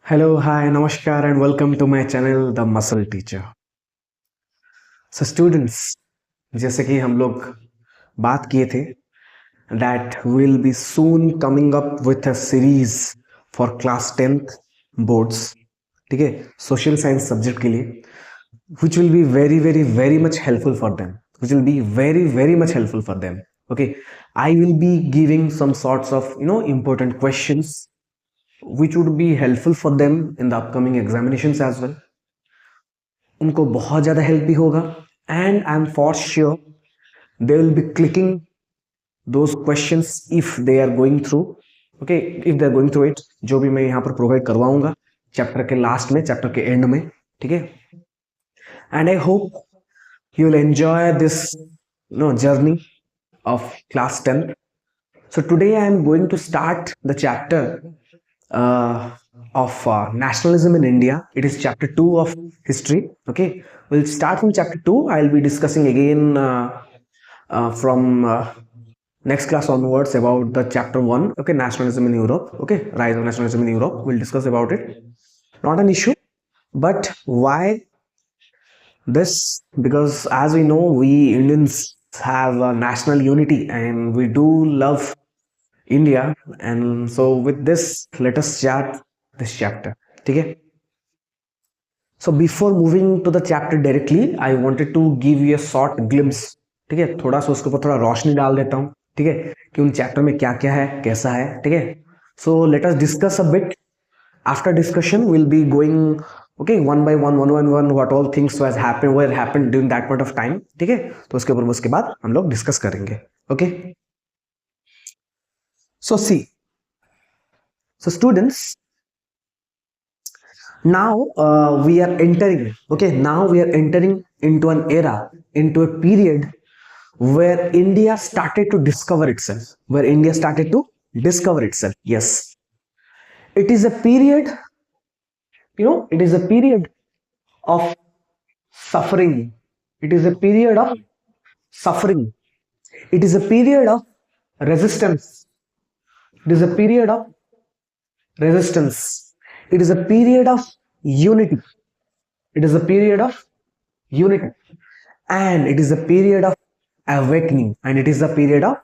Hello hi नमस्कार and welcome to my channel the muscle teacher. So students, जैसे कि हम लोग बात किए थे that will be soon coming up with a series for class 10th boards. ठीक है, सोशल साइंस सब्जेक्ट के लिए which will be very very very much helpful for them, which will be very very much helpful for them. Okay, I will be giving some sorts of important questions which would be helpful for them in the upcoming examinations as well. उनको बहुत ज़्यादा help भी होगा and I am for sure they will be clicking those questions if they are going through. Okay, if they are going through it, जो भी मैं यहाँ पर प्रोवाइड करवाऊंगा चैप्टर के लास्ट में, चैप्टर के एंड में। ठीक है, and I hope you will enjoy this journey of class 10th. So today I am going to start the chapter of nationalism in India. It is chapter 2 of history. Okay, we'll start from chapter 2. I'll be discussing again from next class onwards about the chapter 1. Okay, nationalism in Europe. Okay, rise of nationalism in Europe. We'll discuss about it. Not an issue. But why this? Because as we know, we Indians have a national unity and we do love India. And so with this, let us start this chapter. Okay. So before moving to the chapter directly, I wanted to give you a short glimpse. ठीक है, थोड़ा सा उसके ऊपर थोड़ा रोशनी डाल देता हूँ। ठीक है, कि उन चैप्टर में क्या क्या है, कैसा है। ठीक है, so let us discuss a bit. After discussion we'll be going okay one by one what all things was happened, where happened during that point of time. ठीक है, तो उसके बाद हम लोग डिस्कस करेंगे. Okay, so see, so students, now we are entering, okay, now we are entering into an era, into a period where India started to discover itself, where India started to discover itself. Yes, it is a period, it is a period of suffering. It is a period of suffering. It is a period of resistance. It is a period of resistance. It is a period of unity. It is a period of unity. And it is a period of awakening. And it is a period of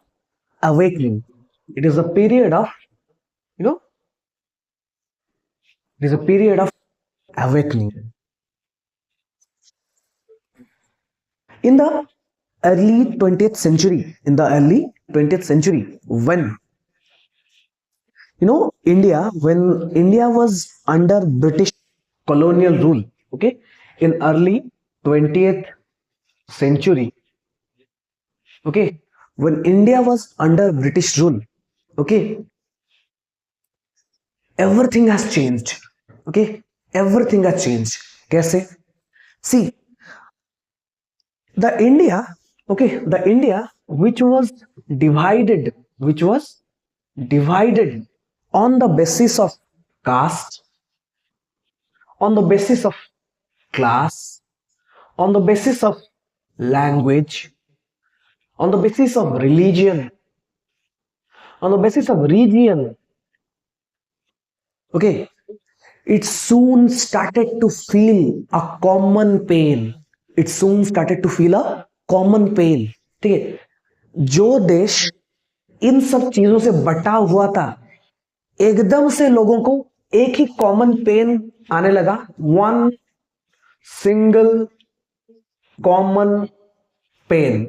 awakening. It is a period of, you know, it is a period of awakening. In the early 20th century, when when India was under British colonial rule, okay, in early 20th century, okay, when India was under British rule, okay, everything has changed. Okay, everything has changed. Kaise? See, the India, okay, the India divided, which was divided on the basis of caste, on the basis of class, on the basis of language, on the basis of religion, on the basis of region. Okay, it soon started to feel a common pain. It soon started to feel a common pain. ठीक है, जो देश इन सब चीजों से बटा हुआ था, एकदम से लोगों को एक ही कॉमन पेन आने लगा. One single common pain,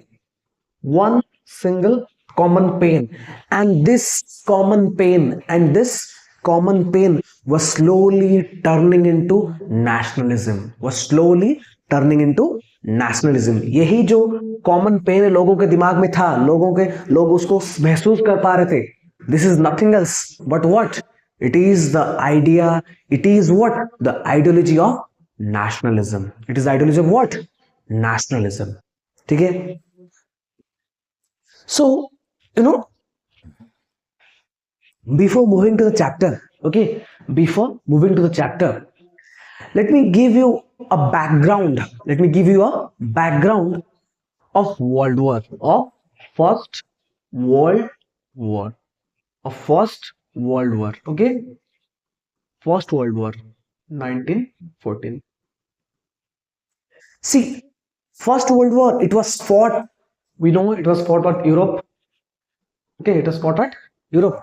one single common pain, and this common pain was slowly turning into nationalism. यही जो कॉमन पेन लोगों के दिमाग में था, लोग उसको महसूस कर पा रहे थे. This is nothing else but what? It is the idea, it is what? The ideology of nationalism. It is the ideology of what? Nationalism. ठीक है. So, you know, before moving to the chapter, okay, before moving to the chapter, let me give you a background. Let me give you a background of World War, of First World War, of First World War, okay. First world war 1914. See, First World War, it was fought, we know it was fought at Europe. Okay, it was fought at Europe.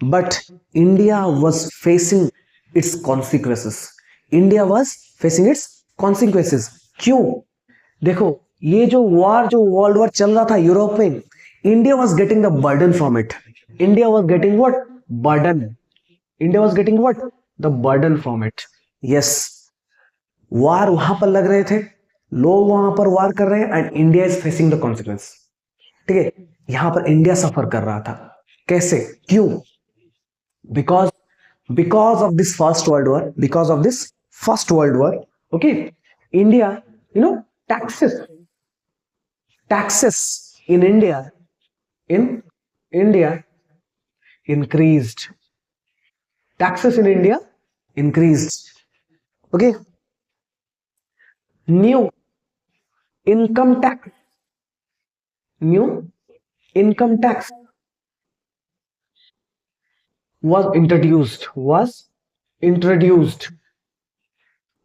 But India was facing its consequences. India was facing its consequences. क्यों? देखो, ये जो war, जो world war चल रहा था Europe में, India was getting the burden from it. India was getting what? Burden. India was getting what? The burden from it. Yes, war वहां पर लग रहे थे, लोग वहां पर वार कर रहे हैं, and India is facing the consequence. ठीक है, यहां पर इंडिया सफर कर रहा था. कैसे? क्यों? Because of this first world war, because of this first world war, okay, India, you know, taxes in India increased. Taxes in India increased. Okay, new income tax, new income tax was introduced.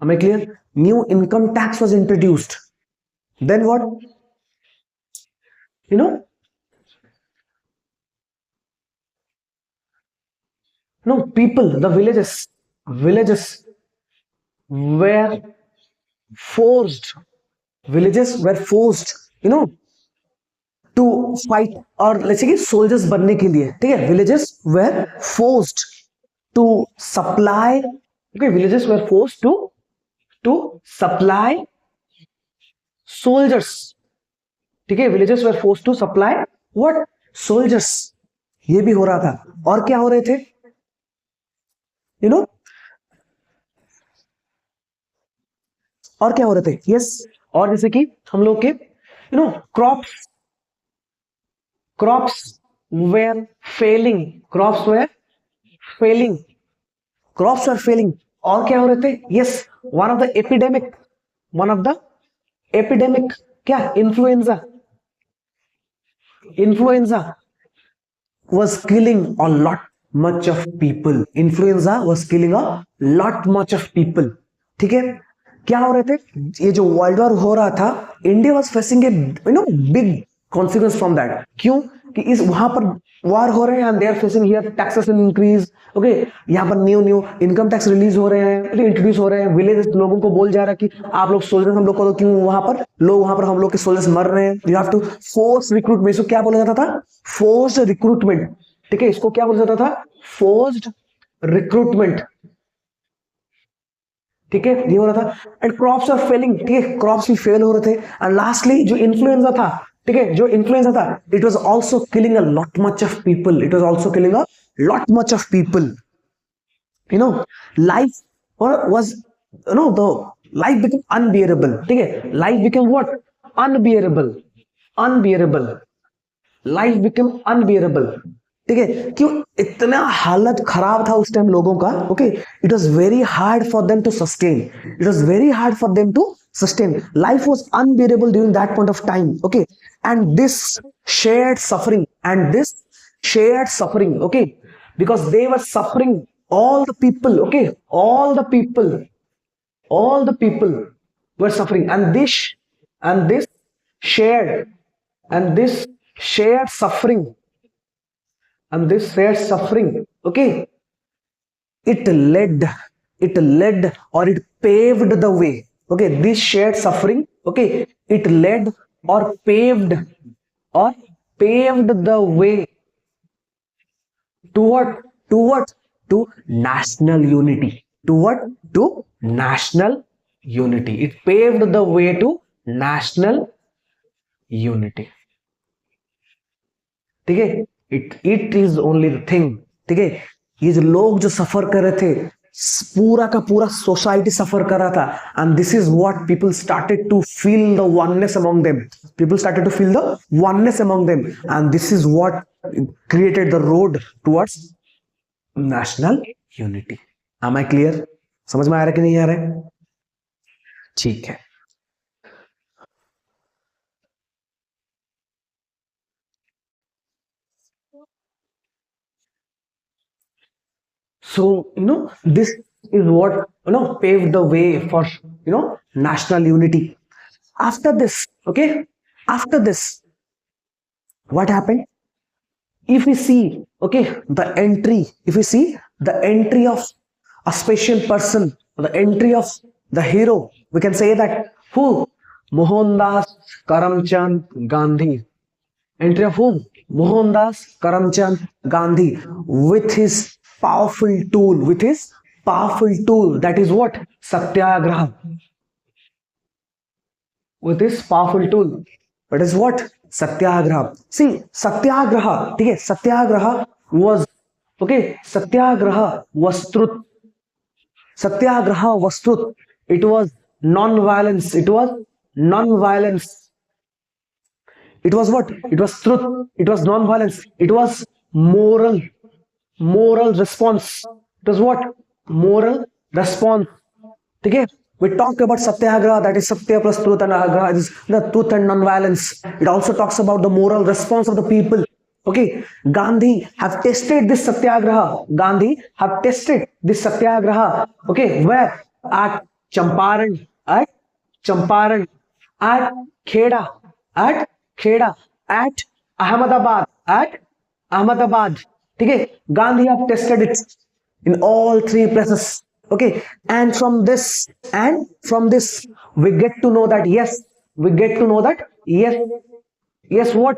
Am I clear? New income tax was introduced. Then what? You know, no, people, the villages were forced. Villages were forced, you know, to fight, और let's say कि soldiers बनने के लिए. ठीक है, villages were forced to supply. Okay, villages were forced to supply soldiers. ठीक है, villages were forced to supply what? Soldiers. ये भी हो रहा था. और क्या हो रहे थे? You know, और क्या हो रहे थे? यस, और जैसे कि हम लोग के you know crops were failing. Failing crops were failing. और क्या हो रहे थे? Yes, one of the epidemic, क्या? Influenza. Was killing a lot much of people. Influenza was killing a lot much of people. ठीक है, क्या हो रहे थे? ये जो वर्ल्ड वॉर हो रहा था, India was facing a big consequence from that. क्यों? कि इस वहां पर वार हो रहे हैं, and they are facing here taxes increase. Okay, यहाँ पर न्यू इनकम टैक्स रिलीज हो रहे हैं, इंट्रोड्यूस हो रहे हैं. विलेज लोगों को बोल जा रहा है कि आप लोग सोल्जर्स हम लोग को, क्यों वहां पर लोग, वहां पर हम लोग के सोल्जर्स मर रहे हैं. You have to force recruitment. इसको क्या बोला जाता था? Forced recruitment. ठीक है, इसको क्या बोला जाता था? Forced recruitment. ठीक है, ये हो रहा था. And crops are failing. ठीक है, क्रॉप्स भी फेल हो रहे थे. एंड लास्टली जो इन्फ्लुएंजा था, ठीक है, जो इन्फ्लुएंजा था, it was also killing a lot much of people. You know, life was, the life become unbearable. ठीक है, life become what? Unbearable. Unbearable. Life become unbearable. ठीक है, क्यों? इतना हालत खराब था उस टाइम लोगों का. Okay, it was very hard for them to sustain. Life was unbearable during that point of time. Okay, and this shared suffering, okay, because they were suffering, all the people, okay, all the people were suffering, and this shared and this shared suffering okay, it led or it paved the way. Okay, this shared suffering, okay, it led or paved the way to what? To national unity. To national unity. It paved the way to national unity. ठीक है, it is only the thing. ठीक है, ये जो लोग जो सफर कर रहे थे, पूरा का पूरा सोसाइटी सफर कर रहा था, and this is what people started to feel the oneness among them. And this is what created the road towards national unity. Am I clear? समझ में आ रहा है कि नहीं आ रहा है? ठीक है. So, this is what, paved the way for, national unity. After this, okay, after this, what happened? If we see, okay, if we see the entry of a special person, the entry of the hero, we can say that who? Mohandas Karamchand Gandhi. Entry of whom? Mohandas Karamchand Gandhi, with his powerful tool, that is what? Satyagraha. With his powerful tool, that is what? Satyagraha. See, Satyagraha, okay, Satyagraha was, okay, Satyagraha was truth. Satyagraha was truth. It was non-violence. It was non-violence. It was what? It was truth. It was non-violence. It was moral response. It was what? Moral response. Okay, we talk about Satyagraha, that is Satya plus truth, and Agraha is the truth and non-violence. It also talks about the moral response of the people. Okay, Gandhi have tested this Satyagraha. Gandhi have tested this Satyagraha. Okay, where? At Champaran, at Champaran, at Kheda, at Kheda, at Ahmedabad, at Ahmedabad. Okay, Gandhi have tested it in all three places. Okay, and from this we get to know that yes, we get to know that yes, yes, what?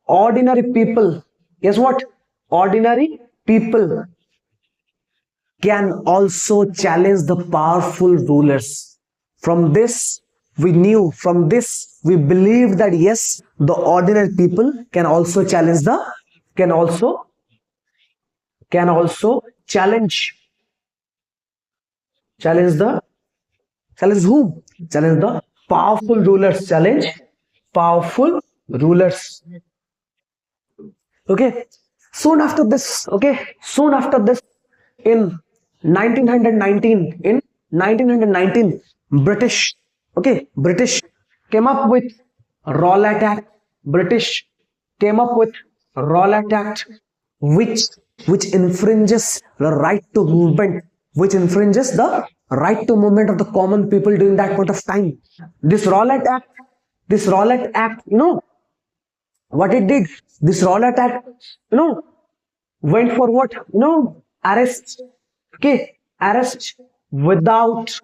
Ordinary people, yes, what? Ordinary people can also challenge the powerful rulers. From this from this we believe that yes, the ordinary people can also challenge the can also challenge challenge the challenge whom? Challenge the powerful rulers. Challenge powerful rulers. Okay, soon after this, in 1919, British, okay, British came up with Rowlatt Act. British came up with Rowlatt Act, which infringes the right to movement, of the common people during that point of time. This Rowlatt Act, what it did? This Rowlatt Act, went for what? Arrest. Okay, arrest without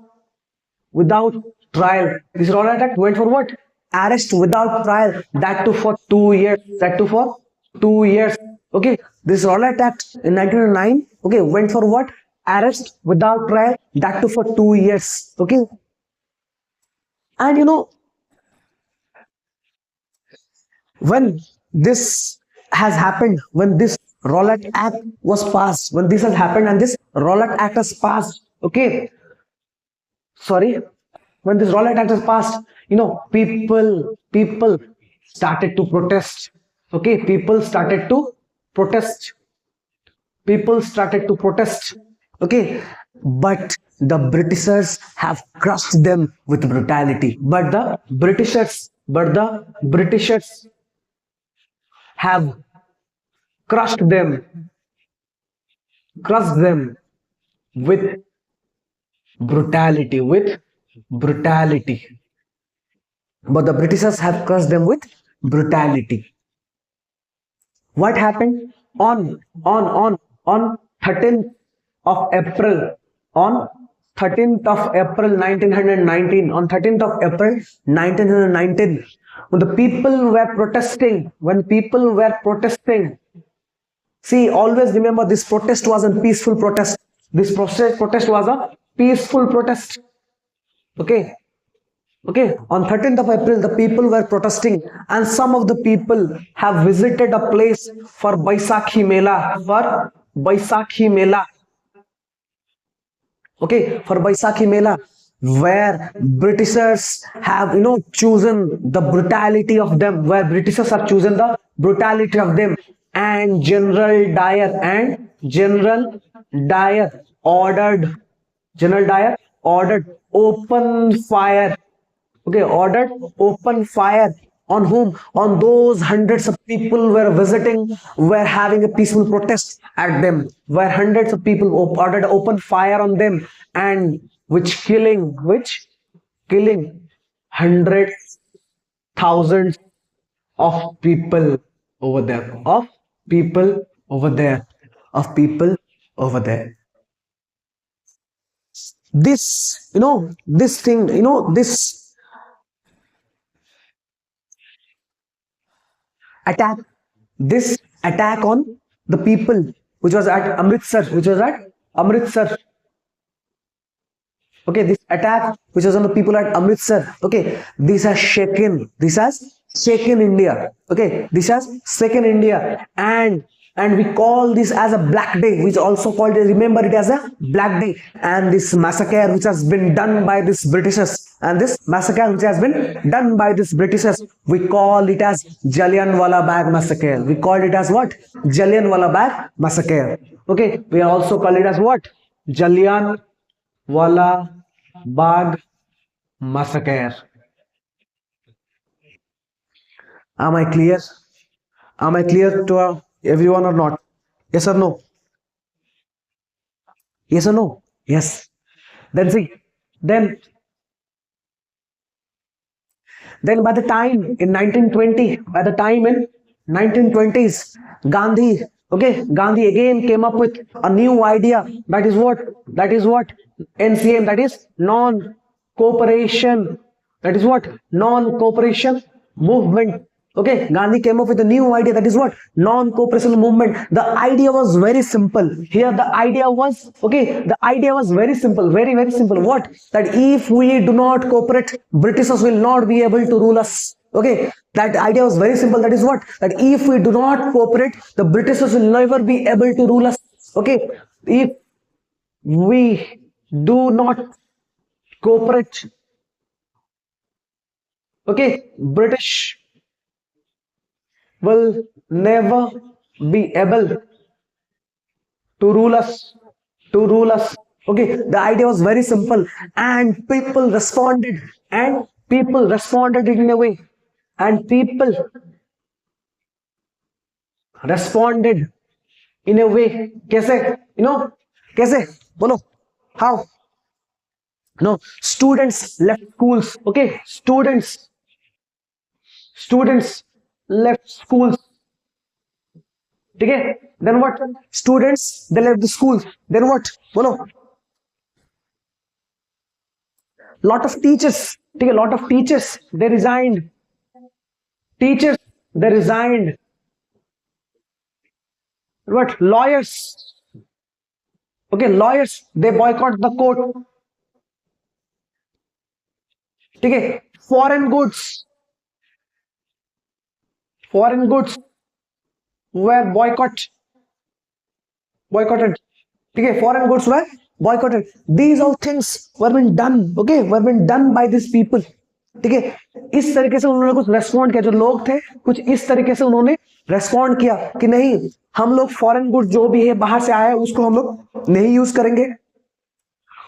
trial. This Rowlatt Act went for what? Arrest without trial. That too for 2 years. Okay, this Rowlatt Act in 1909. Okay, went for what? Arrest without trial. That too for 2 years. Okay, and when this has happened, when this Rowlatt Act was passed, when this has happened and this Rowlatt Act has passed, okay, sorry, when this Rowlatt Act has passed, people started to protest. Okay, people started to protest. Okay, but the Britishers have crushed them with brutality. But the Britishers have crushed them, with brutality, But the Britishers have crushed them with brutality. What happened on 13th of April, on 13th of April 1919, on 13th of April 1919, when people were protesting, see, always remember this protest was a peaceful protest. This protest was a peaceful protest. Okay, on 13th of April, the people were protesting, and some of the people have visited a place for Baisakhi Mela. Okay, for Baisakhi Mela, where Britishers have, chosen the brutality of them, and General Dyer ordered open fire. Okay, ordered open fire On whom? On those hundreds of people were visiting, were having a peaceful protest at them, where hundreds of people ordered open fire on them, and which killing hundreds, thousands of people over there, of people over there, of people over there. This thing, this attack, this attack on the people, which was at Amritsar. Okay, this attack which was on the people at Amritsar. Okay, this has shaken India. Okay, this has shaken India, and we call this as a Black Day, which also called, remember it as a Black Day. And this massacre which has been done by this Britishers, we call it as Jallianwala Bagh massacre. We called it as what? Jallianwala Bagh massacre. Okay, we also call it as what? Jallianwala Bagh massacre. Am I clear? Am I clear to everyone or not? Yes or no? Yes or no? Yes. Then see, then then by the time in 1920, by the time in 1920s, Gandhi, Gandhi again came up with a new idea. That is what? NCM, that is non-cooperation. That is what? Non-cooperation movement. Okay, Gandhi came up with a new idea, that is what? Non-cooperation movement. The idea was very simple. Here the idea was, very simple, very, very simple. What? That if we do not cooperate, Britishers will not be able to rule us. Okay, that idea was very simple. That is what? That if we do not cooperate, the Britishers will never be able to rule us. Okay, if we do not cooperate, okay, British will never be able to rule us. Okay, the idea was very simple, and people responded, in a way, and people responded in a way. Kaise? Kaise? Bolo. How? No, students left schools. Okay, students left schools. Okay, then what? Students, they left the schools. Then what? Bolo. Lot of teachers. Okay, lot of teachers, they resigned. Teachers, they resigned. What? Lawyers. Okay, lawyers, they boycott the court. Okay, foreign goods were boycotted. Okay, foreign goods were boycotted. These all things were been done. Okay, were been done by these people. ठीक है, इस तरीके से उन्होंने कुछ respond किया, जो लोग थे कुछ इस तरीके से उन्होंने रेस्पॉन्ड किया कि नहीं, हम लोग फॉरेन गुड जो भी है बाहर से आया है उसको हम लोग नहीं यूज करेंगे.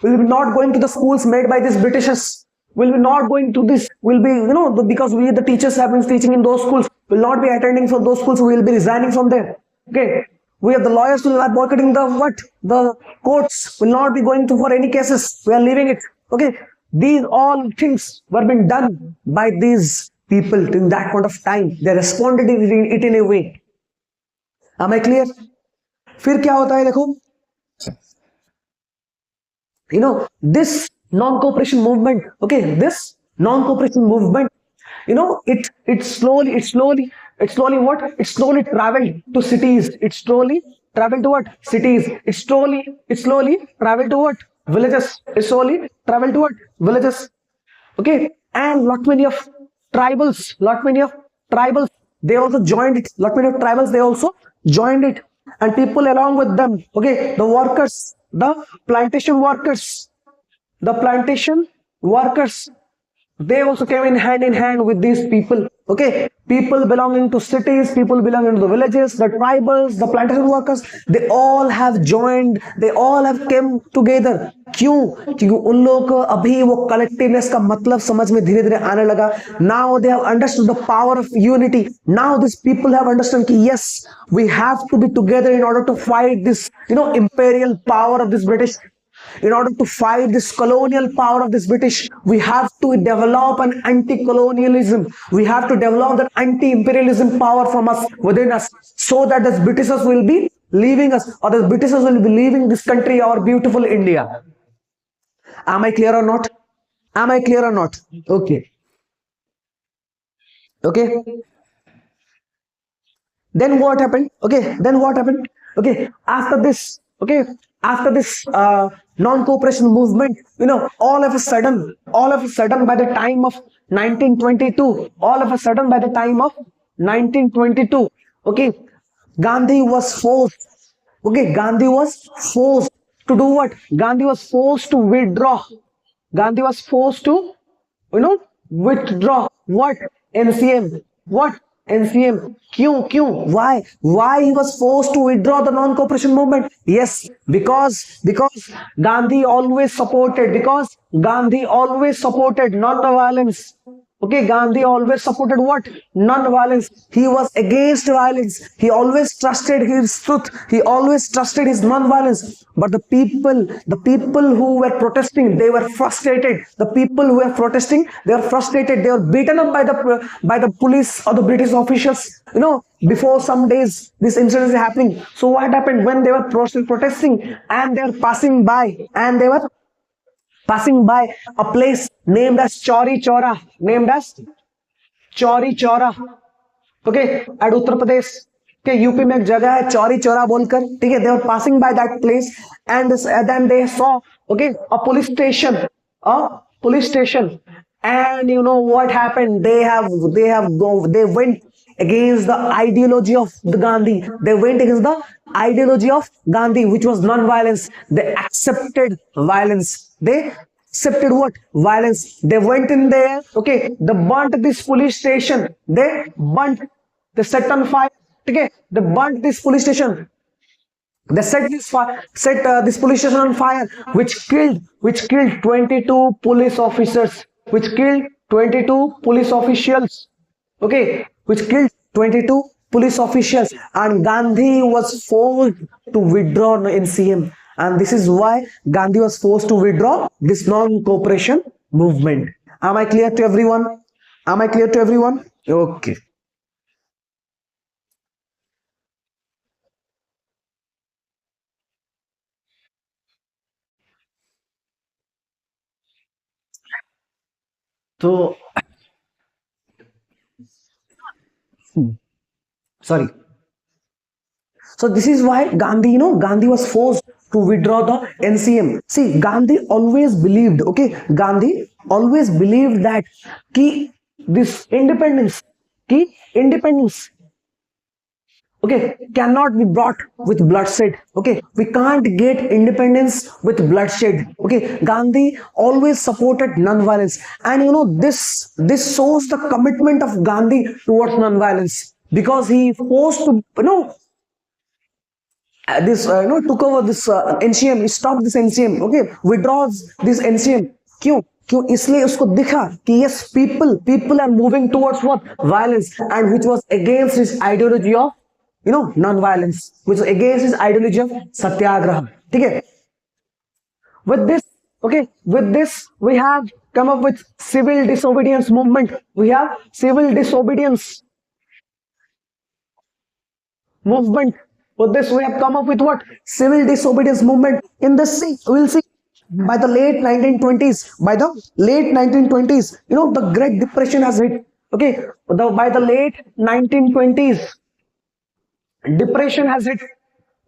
We will be not going to the schools made by these Britishers. Will be not going to this. Will be, because we the teachers have been teaching in those schools. Will not be attending for those schools. We will be resigning from there. Okay. We are the lawyers will are boycotting the what? The courts. Will not be going to for any cases. We are leaving it. Okay. These all things were being done by these people in that point of time. They responded it in a way. Am I clear? फिर क्या होता है देखो, this non-cooperation movement, okay, this non-cooperation movement, it slowly what? It slowly traveled to cities. It slowly traveled to what? Cities. It slowly traveled to what? Villages. It slowly traveled to what? Villages. Okay, and lot many of tribals, they also joined it. Lot many of tribals, they also joined it, and people along with them. Okay, the workers, the plantation workers, they also came in hand with these people. Okay, people belonging to cities, people belonging to the villages, the tribals, the plantation workers, they all have joined, they all have came together. क्यों? क्योंकि उन लोगों को अभी वो collectiveness का मतलब समझ में धीरे धीरे आने लगा. Now they have understood the power of unity. Now these people have understood कि yes, we have to be together in order to fight this, imperial power of this British. In order to fight this colonial power of this British, we have to develop an anti-colonialism. We have to develop that anti-imperialism power from us, within us, so that the Britishers will be leaving us, or the Britishers will be leaving this country, our beautiful India. Am I clear or not? Am I clear or not? Okay. Okay. Then what happened? Okay. Then what happened? Okay. After this non-cooperation movement, all of a sudden, by the time of 1922, all of a sudden, by the time of 1922, okay, Gandhi was forced. Okay, Gandhi was forced to do what? Gandhi was forced to withdraw. Gandhi was forced to, withdraw what? NCM. What? NCM. Q. Why he was forced to withdraw the non-cooperation movement? Yes, because Gandhi always supported, non-violence. Okay, Gandhi always supported what? Non-violence. He was against violence. He always trusted his truth. He always trusted his non-violence. But the people who were protesting, they were frustrated. The people who were protesting, they were frustrated. They were beaten up by the police or the British officials. Before some days, this incident is happening. So what happened when they were protesting and they were passing by, a place named as Chauri Chaura, okay, at Uttar Pradesh के UP में एक जगह है चौरी चौरा बोलकर, ठीक है. They were passing by that place and then they saw, okay, a police station, and you know what happened? They went against the ideology of the Gandhi. They went against the ideology of Gandhi, which was non-violence. They accepted violence. They accepted what? Violence. They went in there, okay, they burnt this police station. They set on fire. Okay, they burnt this police station. They set this police station on fire, which killed 22 police officers, which killed 22 police officials. Okay, which killed 22 police officials, and Gandhi was forced to withdraw NCM. And this is why Gandhi was forced to withdraw this non-cooperation movement. Am I clear to everyone? Am I clear to everyone? Okay. So, sorry. So this is why Gandhi, Gandhi was forced to withdraw the NCM. See, Gandhi always believed, okay, Gandhi always believed that this independence, okay, cannot be brought with bloodshed. Okay, we can't get independence with bloodshed. Okay, Gandhi always supported non-violence, and this shows the commitment of Gandhi towards non-violence, because he forced to took over this NCM. He stopped this NCM. Okay, withdraws this NCM. क्यों? इसलिए उसको दिखा कि yes, people are moving towards what? Violence, and which was against his ideology of non-violence, which was against his ideology of satyagraha. Okay. With this, we have come up with civil disobedience movement. We have civil disobedience movement. With this, we have come up with what? Civil disobedience movement. In this, we'll see by the late 1920s. By the late 1920s, the Great Depression has hit. Okay, by the late 1920s, depression has hit.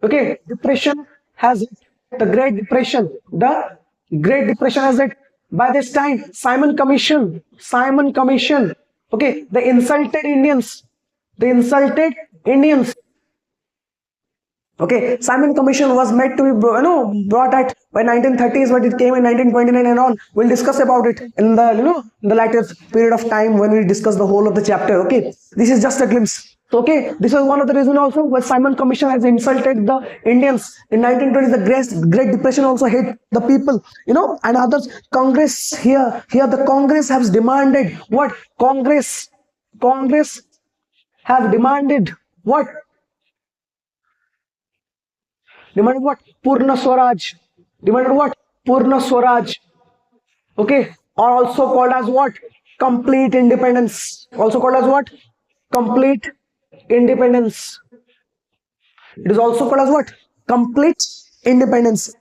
Okay, depression has hit. The Great Depression has hit. By this time, Simon Commission, okay, the insulted Indians, Okay, Simon Commission was meant to be brought at by 1930s, but it came in 1929 and all. We'll discuss about it in the in the later period of time when we discuss the whole of the chapter. Okay, this is just a glimpse. So, okay, this is one of the reasons also why Simon Commission has insulted the Indians in 1920s. The Great Depression also hit the people, and others. Congress here the Congress has demanded what? Congress have demanded what? Demanded what? Purna Swaraj. Demanded what? Purna Swaraj. Okay. Or also called as what? Complete independence. Also called as what? Complete independence. It is also called as what? Complete independence.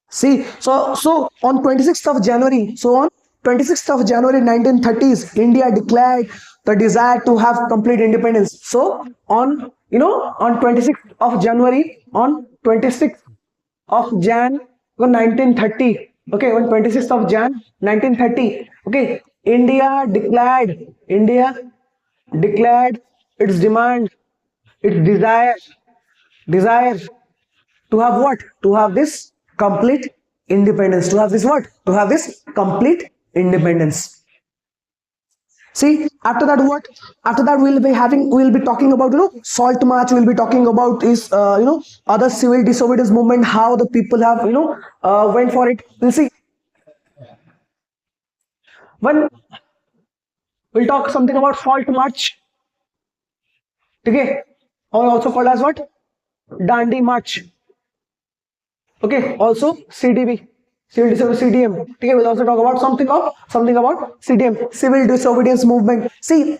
See, so on 26th of January, so on 26th of January 1930s, India declared the desire to have complete independence. So on 26th of January, on 26th of Jan 1930, okay, on 26th of Jan 1930, okay, India declared its demand, its desire to have what? To have this complete independence. To have this what? To have this complete independence. See, after that what? After that we'll be talking about Salt March. We'll be talking about is other civil disobedience movement, how the people have went for it. We'll see. When we'll talk something about Salt March. Okay, or also called as what? Dandi March. Okay, also CDB, civil disobedience CDM. Okay, we'll also talk about something about CDM, civil disobedience movement. See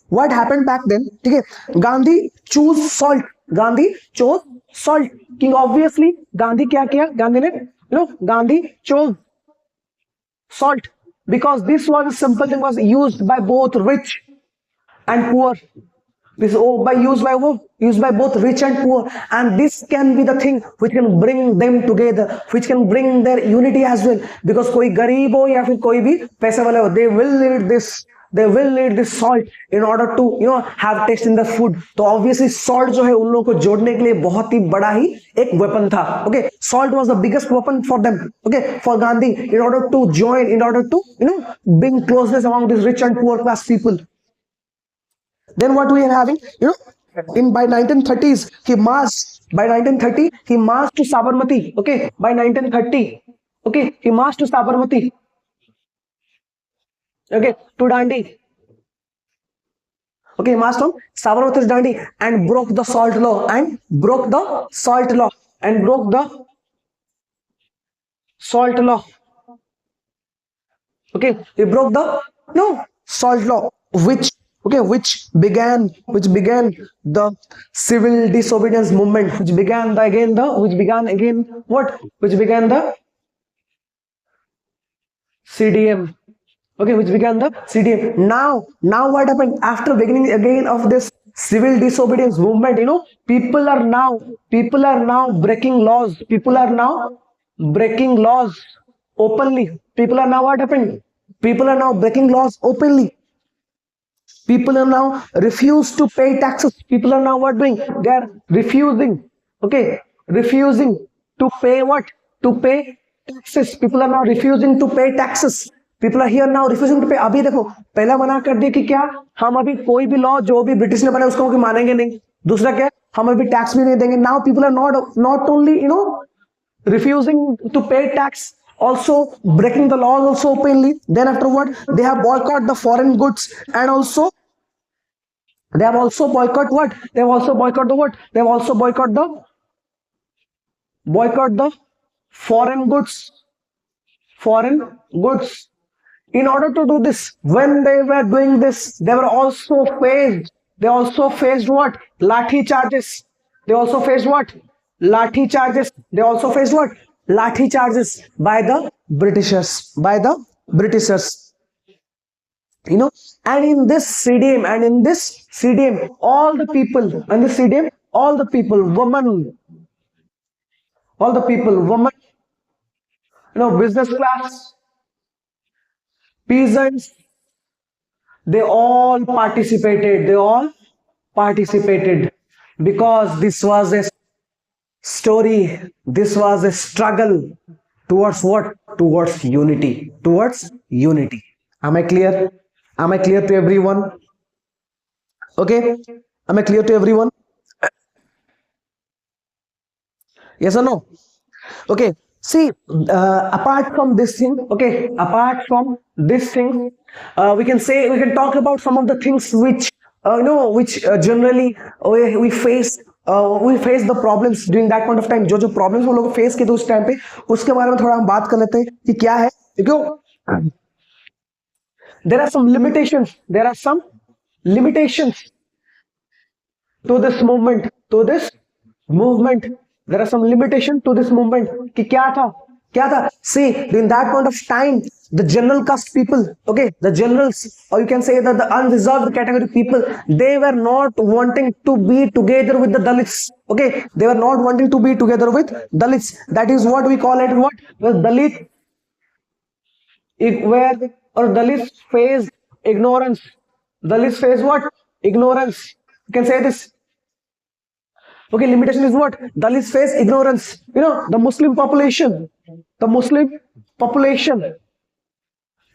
what happened back then. Okay, Gandhi chose salt. Gandhi chose salt. King obviously Gandhi क्या किया? Gandhi ने Gandhi chose salt because this was a simple thing, was used by both rich and poor. This used by both rich and poor, and this can be the thing which can bring them together, which can bring their unity as well. Because कोई गरीब हो या फिर कोई भी पैसे वाले हो, they will need this salt in order to have taste in the food. तो obviously salt जो है उन लोगों को जोड़ने के लिए बहुत ही बड़ा ही एक weapon था. Okay, salt was the biggest weapon for them. Okay, for Gandhi, in order to join, in order to bring closeness among these rich and poor class people. Then what we are having, in by 1930s he marched. By 1930 he marched to Sabarmati. Okay, by 1930, okay, he marched to Sabarmati. Okay, to Dandi. Okay, he marched from Sabarmati to Dandi and broke the salt law and broke the salt law and broke the salt law. Okay, he broke the salt law, which began the civil disobedience movement, which began the CDM. Okay, which began the CDM. Now what happened after beginning again of this civil disobedience movement? People are now breaking laws. People are now breaking laws openly. People are now what happened? People are now breaking laws openly. People are now refuse to pay taxes. People are now what doing? They are refusing. Okay, refusing to pay what? To pay taxes. People are now refusing to pay taxes. People are here now refusing to pay. अभी देखो, पहला मना कर दिया कि क्या हम अभी कोई भी लॉ जो भी ब्रिटिश ने बनाया उसको मानेंगे नहीं. दूसरा क्या, हम अभी टैक्स भी नहीं देंगे. Now people are not only refusing to pay tax, also breaking the laws also openly. Then after what, they have boycotted the foreign goods, and also they have also boycott what? They have also boycott the what? They have also boycott the foreign goods. Foreign goods. In order to do this, when they were doing this, they were also faced. They also faced what? Lathi charges. They also faced what? Lathi charges. They also faced what? Lathi charges by the Britishers. By the Britishers. And in this CDM, all the people, and the CDM, all the people, women, business class, peasants, they all participated. participated, because this was a story, this was a struggle towards what? Towards unity. Towards unity. Am I clear? Am I clear to everyone? Okay. Am I clear to everyone? Yes or no? Okay. See, apart from this thing, okay, apart from this thing, we can say, we can talk about some of the things which which generally we face the problems during that point of time. जो जो problems हम लोग face किए थे उस time पे, उसके बारे में थोड़ा हम बात कर लेते हैं कि क्या है, क्यों there are some limitations, there are some limitations to this movement, to this movement. There are some limitation to this movement. कि क्या था? See, during that point of time, the general caste people, okay, the generals, or you can say that the unreserved category people, they were not wanting to be together with the Dalits. Okay, they were not wanting to be together with Dalits. That is what we call it, what? The Dalit, where or Dalits face ignorance. Dalits face what? Ignorance. You can say this. Okay, limitation is what? Dalits face ignorance. The Muslim population,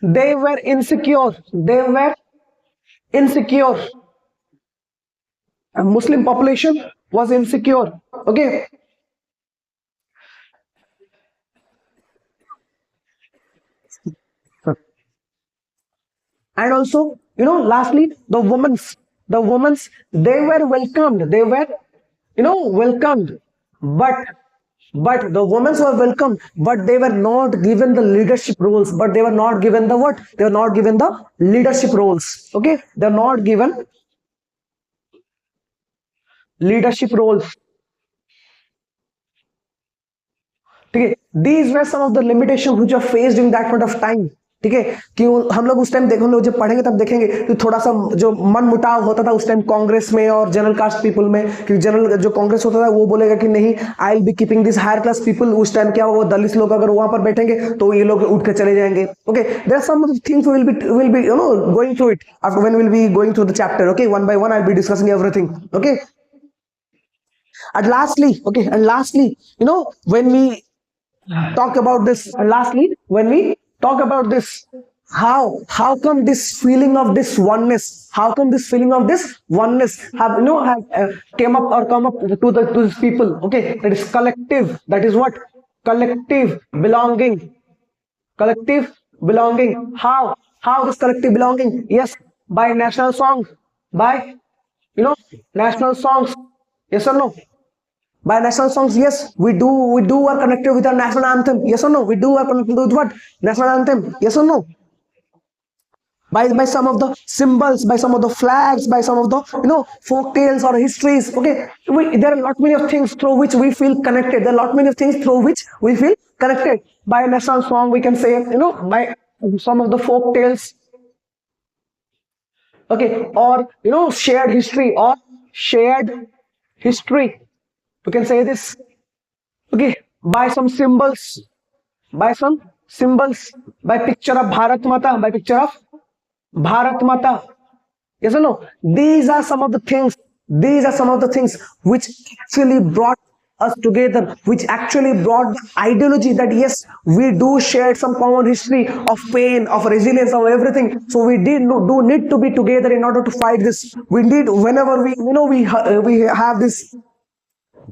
they were insecure. They were insecure. A Muslim population was insecure. Okay. And also, lastly, the women's, they were welcomed. They were, welcomed. But the women were welcomed, but they were not given the leadership roles. But they were not given the what? They were not given the leadership roles. Okay, they're not given leadership roles. ठीक है, these were some of the limitations which are faced in that point of time. ठीक है, कि हम लोग उस time हम लोग जब पढ़ेंगे तब देखेंगे कि थोड़ा सा जो मन मुटाव होता था उस टाइम कांग्रेस में और जनरल कास्ट पीपल में, कि जनरल जो कांग्रेस होता था वो बोलेगा कि नहीं, I will be keeping this higher class people. उस टाइम क्या वो दलित लोग अगर वहां पर बैठेंगे तो ये लोग उठ के चले जाएंगे. Okay, there are some things will be going through it after when will be going through the chapter. Okay, one by one I will be discussing everything. Okay, and lastly, when we talk about this, and lastly, when we talk about this, how come this feeling of this oneness, how come this feeling of this oneness have came up or come up to these people? Okay, that is collective. That is what? Collective belonging. Collective belonging. How this collective belonging? Yes, by national songs, by national songs. Yes or no? By national songs, yes, we do are connected with our national anthem. Yes or no? We do are connected with what? National anthem. Yes or no? By some of the symbols, by some of the flags, by some of the folk tales or histories. Okay, there are a lot many of things through which we feel connected. There are a lot many of things through which we feel connected. By a national song, we can say, by some of the folk tales. Okay, or shared history. We can say this. Okay, by some symbols, by picture of Bharat Mata, Yes or no? These are some of the things which actually brought us together, which actually brought the ideology that yes, we do share some common history of pain, of resilience, of everything. So we do need to be together in order to fight this. We need, whenever we have this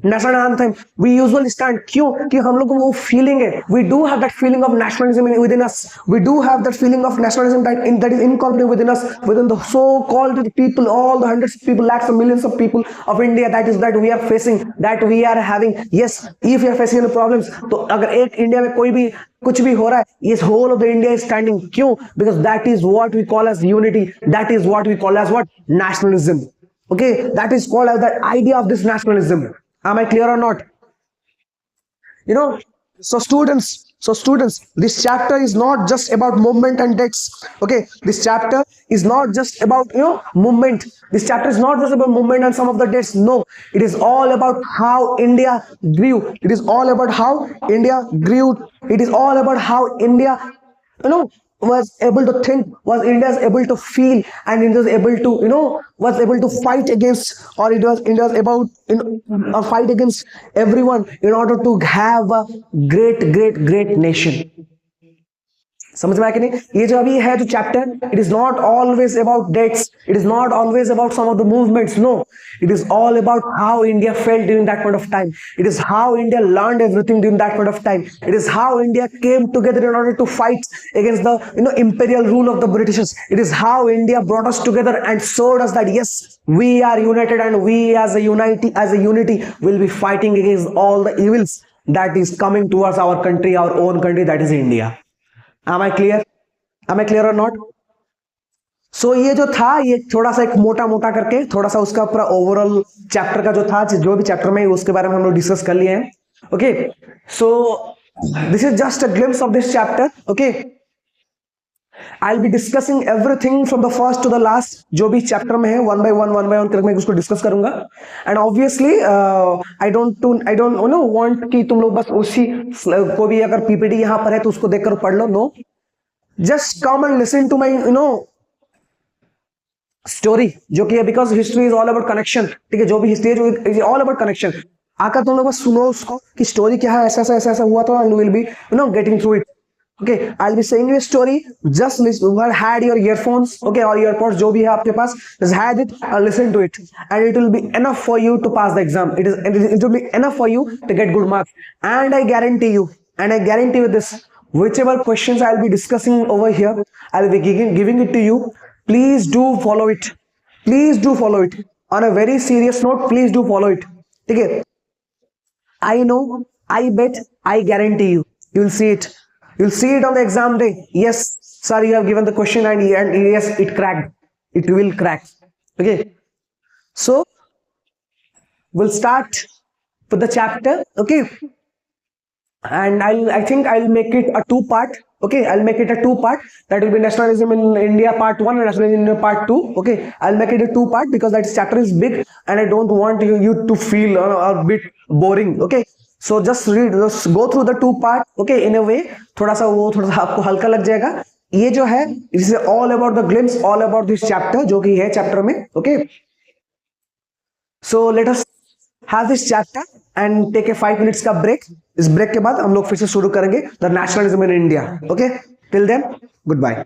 national anthem, we usually stand. क्यों? कि हम लोगों को वो feeling है. We do have that feeling of nationalism within us. We do have that feeling of nationalism that is incorporated within us, within the so called people, all the hundreds of people, lakhs of millions of people of India, that we are facing, that we are having. Yes, if we are facing any problems, तो अगर एक India में कोई भी कुछ भी हो रहा है, yes, whole of the India is standing. क्यों? Because that is what we call as unity. That is what we call as what? Nationalism. Okay, that is called as that idea of this nationalism. Am I clear or not? So students, this chapter is not just about movement and dates. Okay, this chapter is not just about movement. This chapter is not just about movement and some of the dates. No, it is all about how India grew. It is all about how India grew. It is all about how India was able to think, was India is able to feel, and India was able to, was able to fight against, or it was India was about, fight against everyone in order to have a great nation. समझ में आया कि नहीं? ये जो अभी है जो chapter, it is not always about dates, it is not always about some of the movements, no, it is all about how India felt during that point of time, it is how India learned everything during that point of time, it is how India came together in order to fight against the imperial rule of the Britishers, it is how India brought us together and showed us that yes, we are united, and we as a unity will be fighting against all the evils that is coming towards our country, our own country, that is India. Am I clear? Am I clear or not? So ये जो था, ये थोड़ा सा एक मोटा मोटा करके थोड़ा सा उसका पूरा ओवरऑल चैप्टर का जो था, जो भी चैप्टर में उसके बारे में हम लोग डिस्कस कर लिए हैं. Okay, so this is just a glimpse of this chapter. Okay, I will be discussing everything from the first to the last, जो भी चैप्टर में है वन बाय वन करके मैं उसको डिस्कस करूंगा. And obviously I don't know want कि तुम लोग बस उसी को भी, अगर पीपीटी यहां पर है तो उसको देखकर पढ़ लो. No, just come and listen to my story, जो कि because history is all about connection. ठीक है, जो भी हिस्ट्री है ऑल अबाउट कनेक्शन. आकर तुम लोग बस सुनो उसको कि स्टोरी क्या है, ऐसा हुआ था, and will be getting through it. Okay, I'll be saying you a story. Just listen. Had your earphones, okay, or earpods, जो भी है आपके पास, just had it and listen to it, and it will be enough for you to pass the exam. It will be enough for you to get good marks. And I guarantee you this: whichever questions I'll be discussing over here, I'll be giving it to you. Please do follow it. Please do follow it. On a very serious note, please do follow it. Okay. I know. I bet. I guarantee you. You'll see it. You'll see it on the exam day. Yes, sir, you have given the question, and yes, it cracked. It will crack. Okay. So, we'll start with the chapter. Okay. And I think I'll make it a two-part. Okay, I'll make it a two-part. That will be Nationalism in India Part 1 and Nationalism in India Part 2. Okay, I'll make it a two-part because that chapter is big, and I don't want you to feel a bit boring. Okay. So just read, just go through the two part. Okay, in a way थोड़ा सा आपको हल्का लग जाएगा. ये जो है, this is all about the glimpse, all about this chapter, जो कि है चैप्टर में. Okay, so let us have this chapter and take a 5 minutes का break. इस break के बाद हम लोग फिर से शुरू करेंगे the nationalism in India. Okay, till then, goodbye.